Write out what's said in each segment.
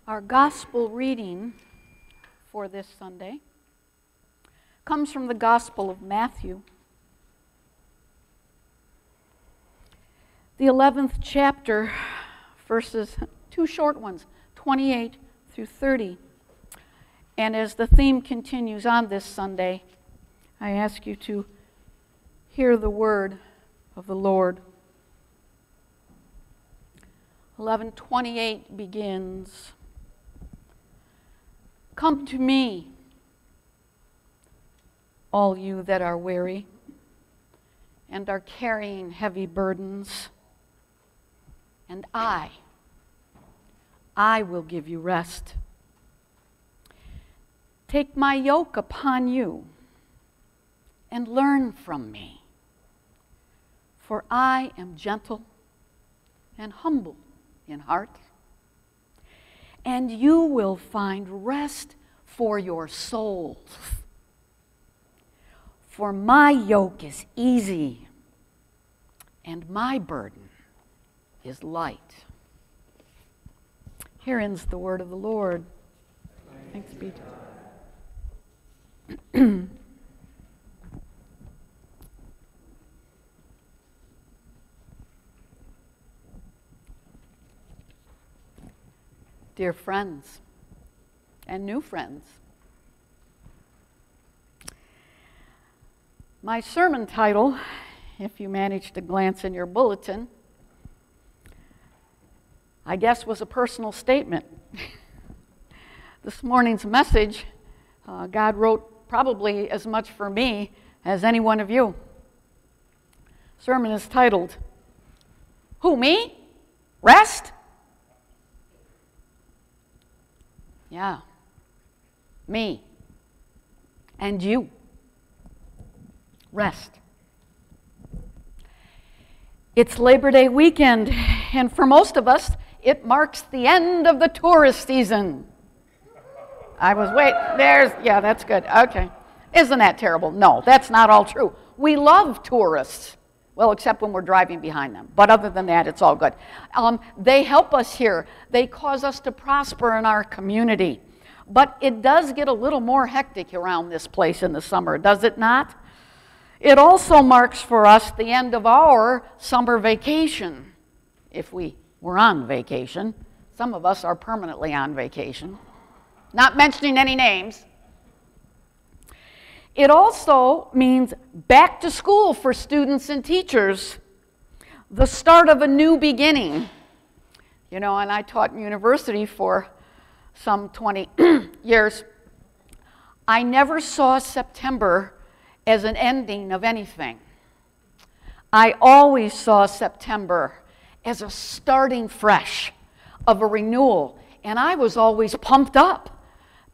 Our gospel reading for this Sunday comes from the Gospel of Matthew, the 11th chapter, verses, two short ones, 28 through 30. And as the theme continues on this Sunday, I ask you to hear the word of the Lord. 11:28 begins, "Come to me, all you that are weary and are carrying heavy burdens, and I will give you rest. Take my yoke upon you and learn from me, for I am gentle and humble in heart, and you will find rest for your souls. For my yoke is easy, and my burden is light." Here ends the word of the Lord. Thanks be to God. Dear friends and new friends, my sermon title, if you managed to glance in your bulletin, I guess was a personal statement. This morning's message, God wrote probably as much for me as any one of you. Sermon is titled, "Who, me? Rest?" Yeah, me and you. Rest. It's Labor Day weekend, and for most of us, it marks the end of the tourist season. That's good. Okay. Isn't that terrible? No, that's not all true. We love tourists. Well, except when we're driving behind them. But other than that, it's all good. They help us here. They cause us to prosper in our community. But it does get a little more hectic around this place in the summer, does it not? It also marks for us the end of our summer vacation, if we were on vacation. Some of us are permanently on vacation. Not mentioning any names. It also means back to school for students and teachers, the start of a new beginning. You know, and I taught in university for some 20 years. I never saw September as an ending of anything. I always saw September as a starting fresh of a renewal, and I was always pumped up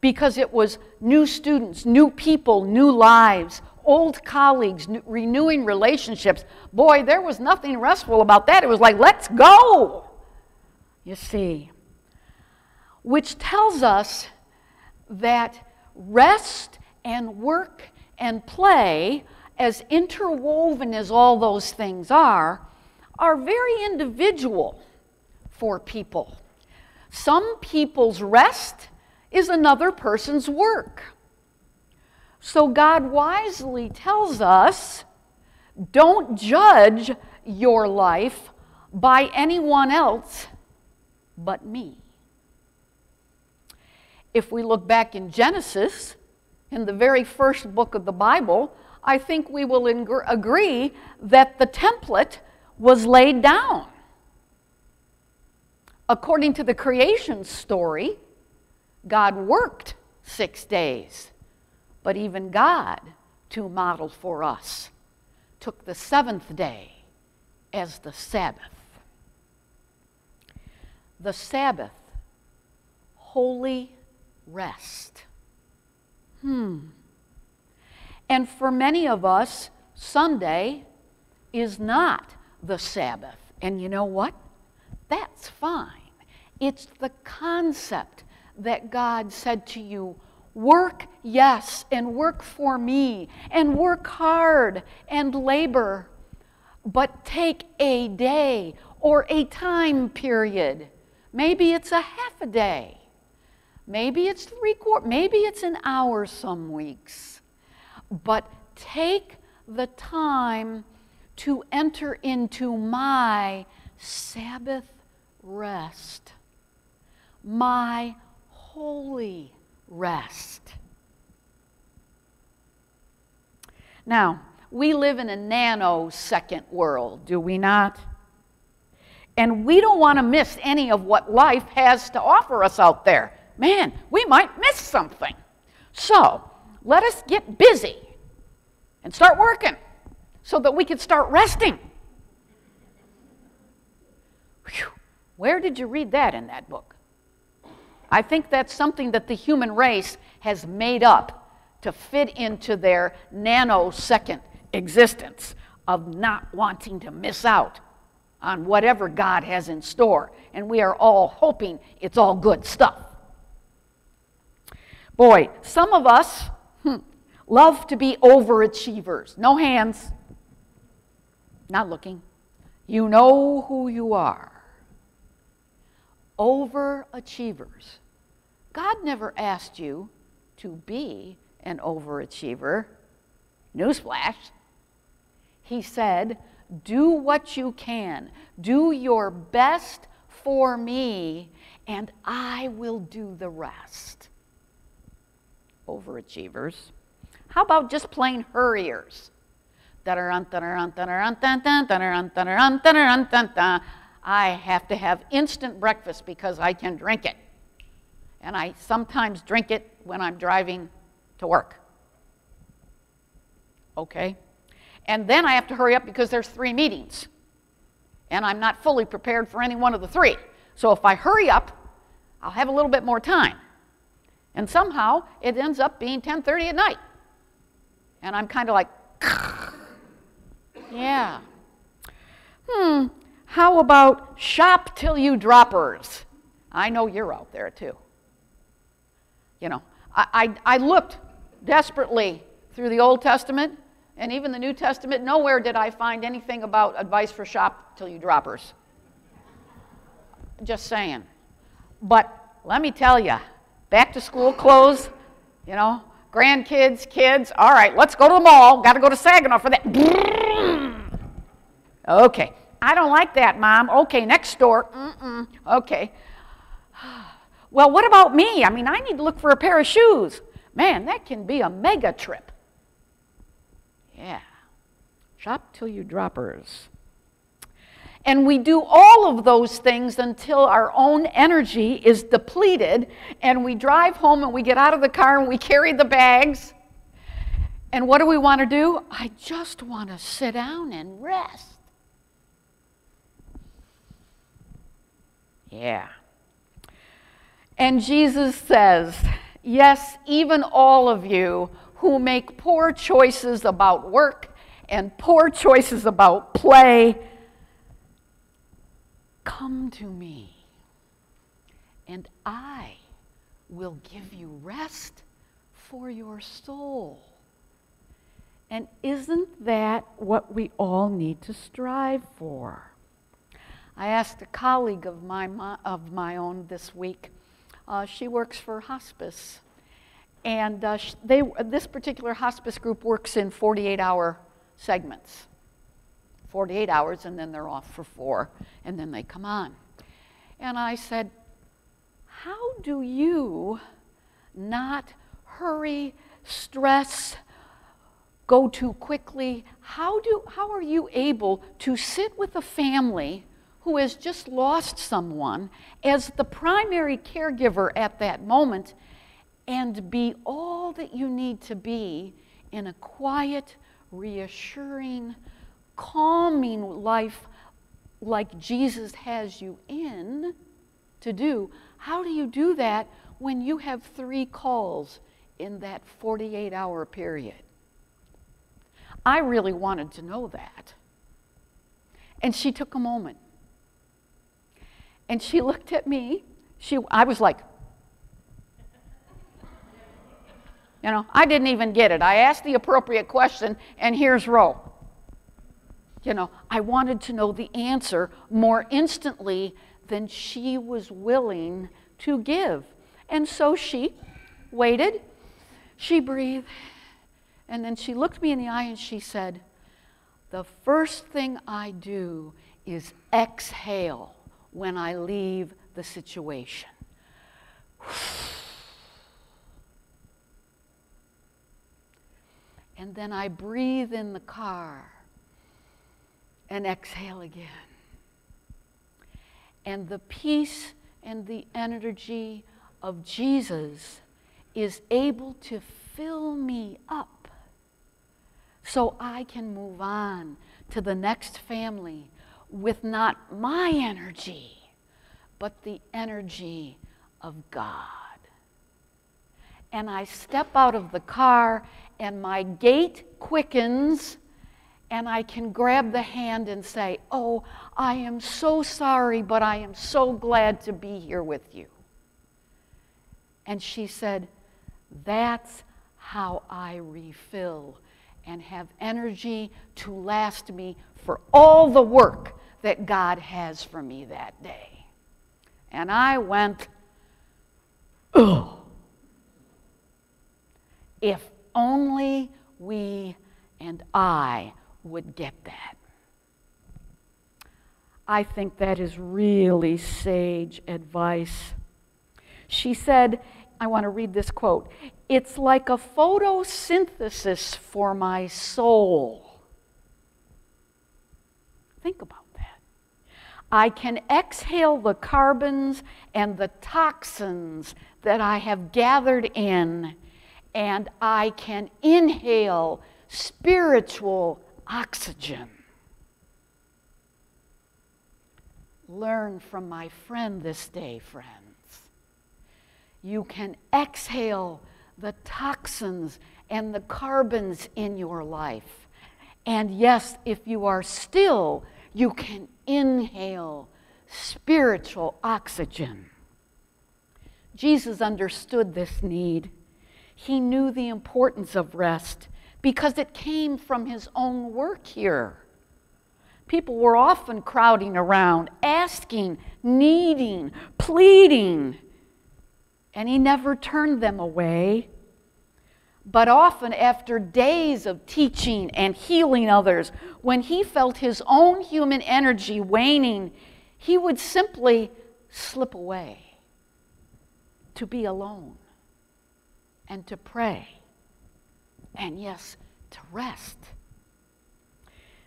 because it was new students, new people, new lives, old colleagues, renewing relationships. Boy, there was nothing restful about that. It was like, let's go, you see. Which tells us that rest and work and play, as interwoven as all those things are very individual for people. Some people's rest is another person's work. So God wisely tells us, don't judge your life by anyone else but me. If we look back in Genesis, in the very first book of the Bible, I think we will agree that the template was laid down. According to the creation story, God worked 6 days, but even God, to model for us, took the seventh day as the Sabbath. The Sabbath, holy rest. And for many of us, Sunday is not the Sabbath. And you know what? That's fine. It's the concept that God said to you, work, yes, and work for me, and work hard and labor, but take a day or a time period. Maybe it's a half a day Maybe it's 3/4, maybe it's an hour some weeks. But take the time to enter into my Sabbath rest, my holy rest. Now, we live in a nanosecond world, do we not? And we don't want to miss any of what life has to offer us out there. Man, we might miss something. So, let us get busy and start working so that we can start resting. Whew. Where did you read that in that book? I think that's something that the human race has made up to fit into their nanosecond existence of not wanting to miss out on whatever God has in store. And we are all hoping it's all good stuff. Boy, some of us love to be overachievers. No hands. Not looking. You know who you are. Overachievers. God never asked you to be an overachiever. Newsflash. He said, do what you can. Do your best for me, and I will do the rest. Overachievers. How about just plain hurriers? I have to have instant breakfast because I can drink it. And I sometimes drink it when I'm driving to work. Okay? And then I have to hurry up because there's 3 meetings. And I'm not fully prepared for any one of the 3. So if I hurry up, I'll have a little bit more time. And somehow it ends up being 10:30 at night. And I'm kind of like, yeah. How about shop till you droppers? I know you're out there too. You know, I looked desperately through the Old Testament and even the New Testament. Nowhere did I find anything about advice for shop till you droppers. Just saying. But let me tell you, back to school clothes, you know, grandkids, kids, all right, let's go to the mall. Got to go to Saginaw for that. Okay. I don't like that, Mom. Okay, next store. Okay. Well, what about me? I mean, I need to look for a pair of shoes. Man, that can be a mega trip. Yeah. Shop till you droppers. And we do all of those things until our own energy is depleted, and we drive home and we get out of the car and we carry the bags. And what do we want to do? I just want to sit down and rest. Yeah. And Jesus says, yes, even all of you who make poor choices about work and poor choices about play, come to me, and I will give you rest for your soul. And isn't that what we all need to strive for? I asked a colleague of my own this week. She works for hospice. And this particular hospice group works in 48-hour segments. 48 hours, and then they're off for 4, and then they come on. And I said, how do you not hurry, stress, go too quickly? How are you able to sit with a family who has just lost someone as the primary caregiver at that moment and be all that you need to be in a quiet, reassuring, calming life like Jesus has you in to do? How do you do that when you have 3 calls in that 48-hour period? I really wanted to know that. And she took a moment. And she looked at me. I was like, you know, I didn't even get it. I asked the appropriate question, and here's Ro. You know, I wanted to know the answer more instantly than she was willing to give. And so she waited, she breathed, and then she looked me in the eye and she said, "The first thing I do is exhale when I leave the situation." And then I breathe in the car and exhale again. And the peace and the energy of Jesus is able to fill me up so I can move on to the next family with not my energy, but the energy of God. And I step out of the car and my gait quickens and I can grab the hand and say, "Oh, I am so sorry, but I am so glad to be here with you." And she said, "That's how I refill and have energy to last me for all the work that God has for me that day." And I went, "Oh, if only we and I would get that." I think that is really sage advice. She said, I want to read this quote, "It's like a photosynthesis for my soul." Think about that. I can exhale the carbons and the toxins that I have gathered in, and I can inhale spiritual oxygen. Learn from my friend this day, friends. You can exhale the toxins and the carbons in your life. And yes, if you are still, you can inhale spiritual oxygen. Jesus understood this need. He knew the importance of rest because it came from his own work here. People were often crowding around, asking, needing, pleading, and he never turned them away. But often after days of teaching and healing others, when he felt his own human energy waning, he would simply slip away to be alone and to pray, and yes, to rest.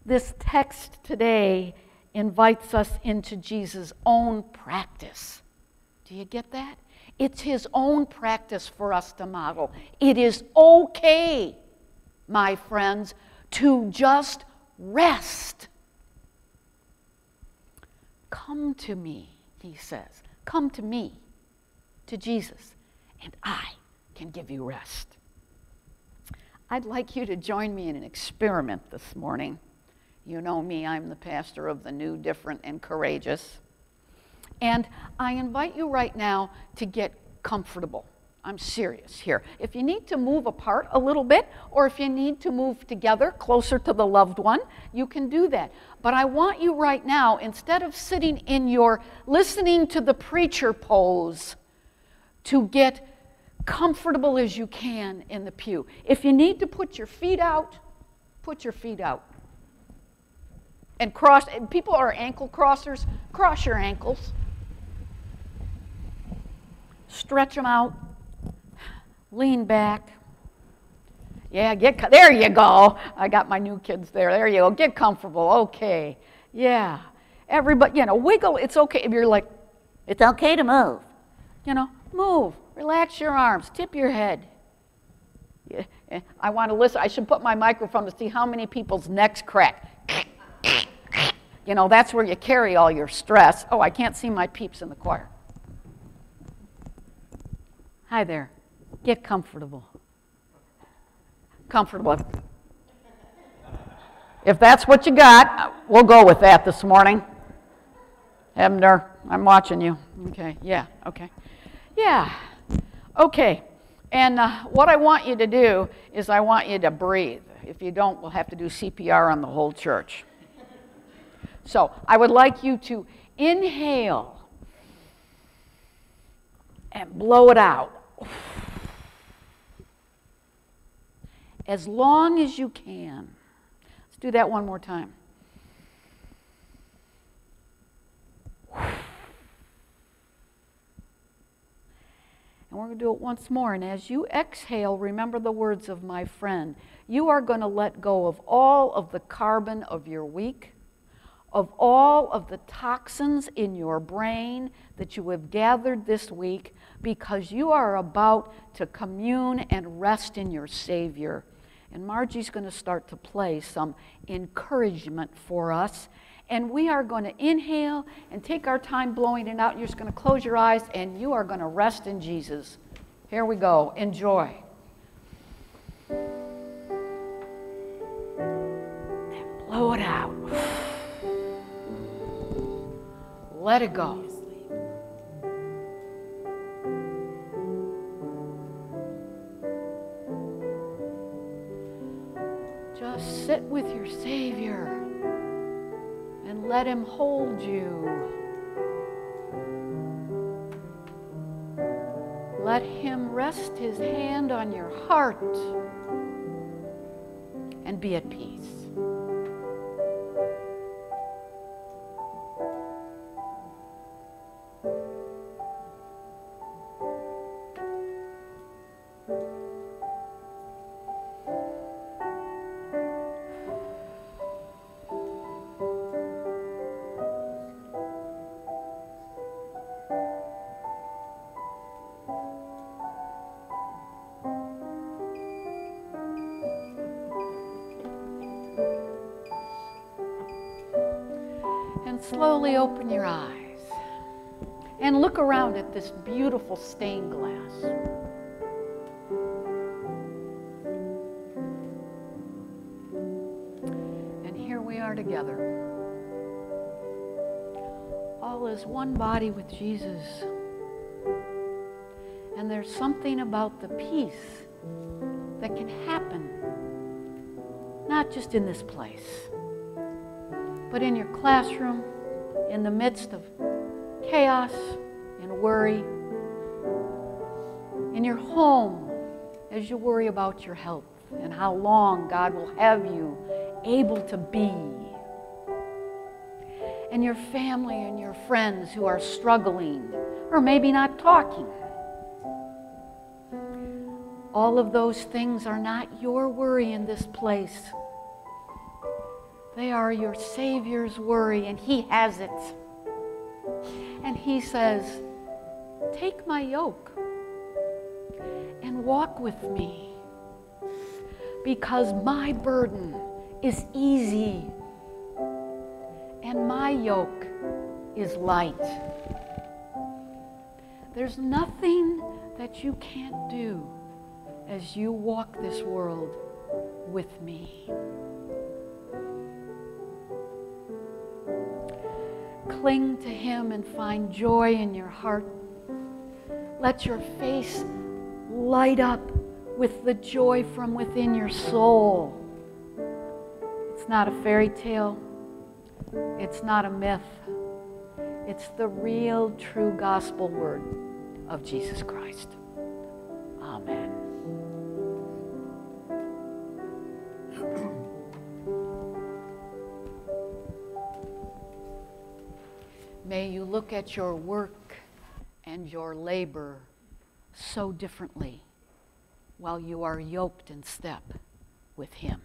This text today invites us into Jesus' own practice. Do you get that? It's his own practice for us to model. It is okay, my friends, to just rest. Come to me, he says. Come to me, to Jesus, and I can give you rest. I'd like you to join me in an experiment this morning. You know me, I'm the pastor of the New, Different, and Courageous. And I invite you right now to get comfortable. I'm serious here. If you need to move apart a little bit, or if you need to move together closer to the loved one, you can do that. But I want you right now, instead of sitting in your listening to the preacher pose, to get comfortable as you can in the pew. If you need to put your feet out, put your feet out. And cross, and people are ankle crossers, cross your ankles. Stretch them out. Lean back. Yeah, there you go. I got my new kids there. There you go. Get comfortable. Okay. Yeah. Everybody, wiggle. It's okay. If you're like, it's okay to move. Move. Relax your arms. Tip your head. Yeah. I want to listen. I should put my microphone to see how many people's necks crack. That's where you carry all your stress. Oh, I can't see my peeps in the choir. Hi there. Get comfortable. Comfortable. If that's what you got, we'll go with that this morning. Ebner, I'm watching you. Okay, yeah, okay. Yeah, okay. And what I want you to do is I want you to breathe. If you don't, we'll have to do CPR on the whole church. So I would like you to inhale and blow it out. As long as you can. Let's do that one more time. And we're going to do it once more. And as you exhale, remember the words of my friend. You are going to let go of all of the carbon of your week, of all of the toxins in your brain that you have gathered this week, because you are about to commune and rest in your Savior. And Margie's going to start to play some encouragement for us. And we are going to inhale and take our time blowing it out. And you're just going to close your eyes and you are going to rest in Jesus. Here we go. Enjoy. And blow it out. Let it go. Just sit with your Savior. And let him hold you. Let him rest his hand on your heart and be at peace. Slowly open your eyes and look around at this beautiful stained glass. And here we are together, all as one body with Jesus. And there's something about the peace that can happen, not just in this place, but in your classroom, in the midst of chaos and worry, in your home as you worry about your health and how long God will have you able to be, and your family and your friends who are struggling or maybe not talking. All of those things are not your worry in this place. They are your Savior's worry, and He has it. And He says, take my yoke and walk with me, because my burden is easy and my yoke is light. There's nothing that you can't do as you walk this world with me. Cling to Him and find joy in your heart. Let your face light up with the joy from within your soul. It's not a fairy tale. It's not a myth. It's the real, true gospel word of Jesus Christ. Amen. May you look at your work and your labor so differently while you are yoked in step with Him.